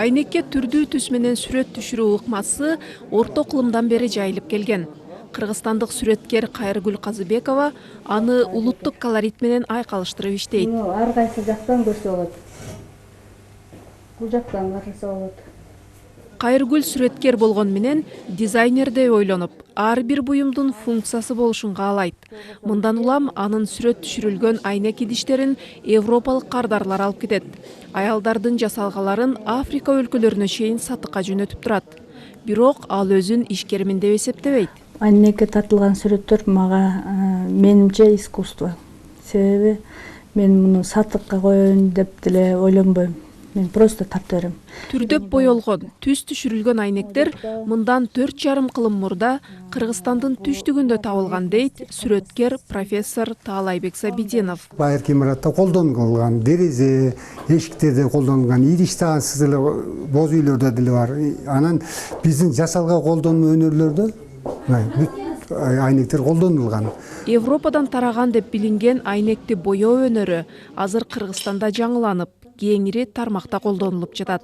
Айнекке түрдүү түс менен сүрөт түшүрүү ыкмасы орто кылымдан бери жайылып келген. Кыргызстандык сүрөткер Кайыргүл Казыбекова аны улуттук колорит менен айкалыштырып иштейт. Ар кайсы жактан көрсө болот. Бул жактан караса болот. Кайыргүл сүрөткер болгон менен дизайнердей ойлонуп, ар бир буюмдун функциясы болушун каалайт. Мындан улам анын сүрөт түшүрүлгөн айнек идиштерин европалык кардарлар алып кетет. Аялдардын жасалгаларын Африка өлкөлөрүнө чейин сатыкка жөнөтүп турат. Бирок ал өзүн ишкермин деп эсептебейт. Айнекке тартылган сүрөттөр мага менимче искусство. Себеби мен муну сатыкка коеюн деп деле ойлонбойм. Мен просто тартып берем. Түрдөп боелгон, түс түшүрүлгөн айнектер мындан 4,5 кылым мурда Кыргызстандын түштүгүндө табылган дейт сүрөткер профессор Таалайбек Сабидинов. Байыркы имаратта колдонулган дерезе, эшиктерде колдонулган идиш сагансыз эле боз үйлөрдө деле бар. Анан биздин жасалга колдонмо өнөрлөрдө бүт айнектер колдонулган. Европадан тараган деп билинген айнекти боёо өнөрү азыр Кыргызстанда жаңыланып, кеңири тармакта колдонулуп жатат.